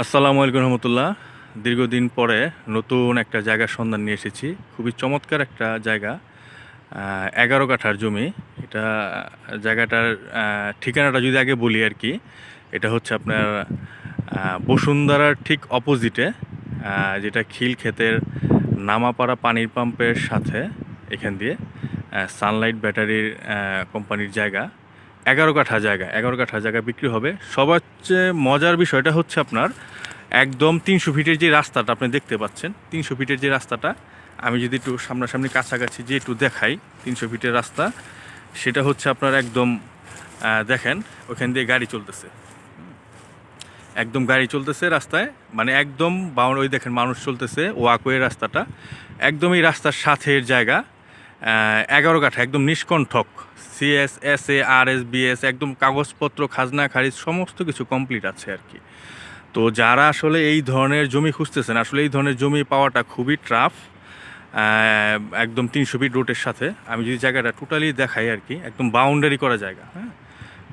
আসসালামু আলাইকুম রহমতুল্লাহ। দীর্ঘদিন পরে নতুন একটা জায়গার সন্ধান নিয়ে এসেছি। খুবই চমৎকার একটা জায়গা, 11 কাঠার জমি। এটা জায়গাটার ঠিকানাটা যদি আগে বলি আর কি, এটা হচ্ছে আপনার বসুন্ধরার ঠিক অপোজিটে, যেটা খিলক্ষেতের নামাপাড়া পানির পাম্পের সাথে। এখান দিয়ে সানলাইট ব্যাটারির কোম্পানির জায়গা। 11 কাঠা জায়গা বিক্রি হবে। সবচেয়ে মজার বিষয়টা হচ্ছে আপনার একদম 300 ফিটের যে রাস্তাটা আপনি দেখতে পাচ্ছেন, 300 ফিটের যে রাস্তাটা, আমি যদি একটু সামনাসামনি কাছাকাছি যে একটু দেখাই, 300 ফিটের রাস্তা, সেটা হচ্ছে আপনার একদম দেখেন ওখান দিয়ে গাড়ি চলতেছে, একদম গাড়ি চলতেছে রাস্তায়, মানে একদম বাউন্ড। ওই দেখেন মানুষ চলতেছে, ওয়াকওয়ে রাস্তাটা একদম এই রাস্তার সাথের জায়গা। 11 কাঠা একদম নিষ্কণ্ঠক, সিএস, এসএ, আরএস, বিএস, একদম কাগজপত্র, খাজনা খারিজ সমস্ত কিছু কমপ্লিট আছে আর কি। তো যারা আসলে এই ধরনের জমি খুঁজতেছেন, আসলে এই ধরনের জমি পাওয়াটা খুবই টাফ। একদম 300 ফিট রোডের সাথে আমি যদি জায়গাটা টোটালি দেখাই আর কি, একদম বাউন্ডারি করা জায়গা, হ্যাঁ,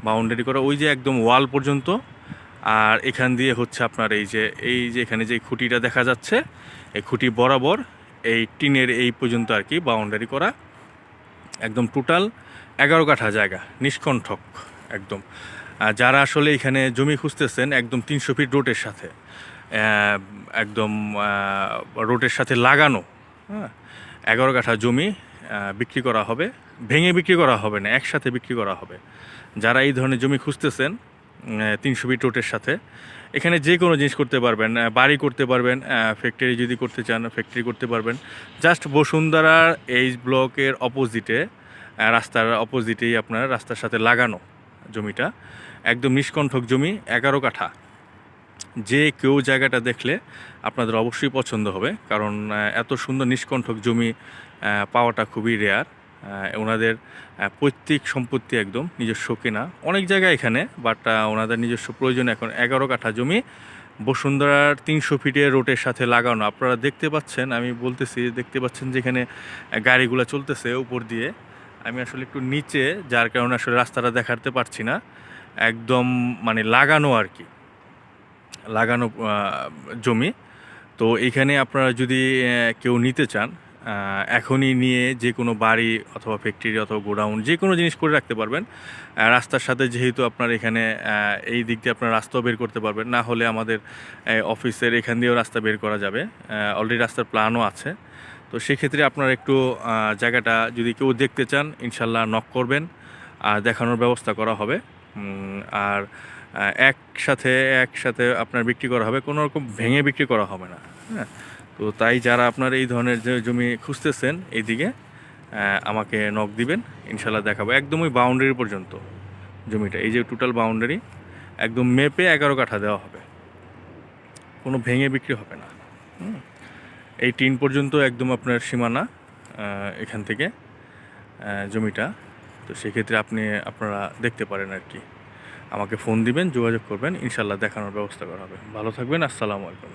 বাউন্ডারি করা, ওই যে একদম ওয়াল পর্যন্ত। আর এখান দিয়ে হচ্ছে আপনার এই যে এখানে যে খুঁটিটা দেখা যাচ্ছে, এই খুঁটি বরাবর এই টিনের এই পর্যন্ত আর কি বাউন্ডারি করা। একদম টোটাল 11 কাঠা জায়গা, নিষ্কণ্ঠক একদম। যারা আসলে এখানে জমি খুঁজতেছেন একদম 300 ফিট রোডের সাথে, একদম রোডের সাথে লাগানো, হ্যাঁ, 11 কাঠা জমি বিক্রি করা হবে। ভেঙে বিক্রি করা হবে না, একসাথে বিক্রি করা হবে। যারা এই ধরনের জমি খুঁজতেছেন 300 ফিট রোডের সাথে, এখানে যে কোনো জিনিস করতে পারবেন, বাড়ি করতে পারবেন, ফ্যাক্টরি যদি করতে চান ফ্যাক্টরি করতে পারবেন। জাস্ট বসুন্ধরার এইচ ব্লকের অপোজিটে, রাস্তার অপোজিটেই আপনার রাস্তার সাথে লাগানো জমিটা, একদম নিষ্কণ্ঠক জমি, 11 কাঠা। যে কেউ জায়গাটা দেখলে আপনাদের অবশ্যই পছন্দ হবে, কারণ এত সুন্দর নিষ্কণ্ঠক জমি পাওয়াটা খুবই রেয়ার। ওনাদের পৈতৃক সম্পত্তি, একদম নিজস্ব কেনা, অনেক জায়গায় এখানে, বাট ওনাদের নিজস্ব প্রয়োজন এখন 11 কাঠা জমি বসুন্ধরার 300 ফিটের রোডের সাথে লাগানো। আপনারা দেখতে পাচ্ছেন, আমি বলতেছি দেখতে পাচ্ছেন যেখানে গাড়িগুলো চলতেছে উপর দিয়ে। আমি আসলে একটু নিচে, যার কারণে আসলে রাস্তাটা দেখাতে পারছি না। একদম মানে লাগানো আর কি, লাগানো জমি। তো এখানে আপনারা যদি কেউ নিতে চান, এখনই নিয়ে যে কোনো বাড়ি অথবা ফ্যাক্টরি অথবা গোডাউন যে কোনো জিনিস করে রাখতে পারবেন। রাস্তার সাথে যেহেতু আপনার এখানে এই দিক দিয়ে আপনার রাস্তাও বের করতে পারবেন, না হলে আমাদের অফিসের এখান দিয়েও রাস্তা বের করা যাবে। অলরেডি রাস্তার প্ল্যানও আছে। তো সেক্ষেত্রে আপনারা একটু জায়গাটা যদি কেউ দেখতে চান, ইনশাল্লাহ নক করবেন, আর দেখানোর ব্যবস্থা করা হবে। আর একসাথে একসাথে আপনার বিক্রি করা হবে, কোনো রকম ভেঙে বিক্রি করা হবে না, হ্যাঁ। তো তাই যারা আপনার এই ধরনের যে জমি খুঁজতেছেন এইদিকে, আমাকে নক দিবেন, ইনশাল্লাহ দেখাবো। একদম ওই বাউন্ডারি পর্যন্ত জমিটা, এই যে টোটাল বাউন্ডারি একদম মেপে 11 কাঠা দেওয়া হবে, কোনো ভেঙে বিক্রি হবে না। এই টিন পর্যন্ত একদম আপনার সীমানা এখান থেকে জমিটা। তো সেক্ষেত্রে আপনারা দেখতে পারেন আর কি। আমাকে ফোন দিবেন, যোগাযোগ করবেন, ইনশাল্লাহ দেখানোর ব্যবস্থা করা হবে। ভালো থাকবেন। আসসালামু আলাইকুম।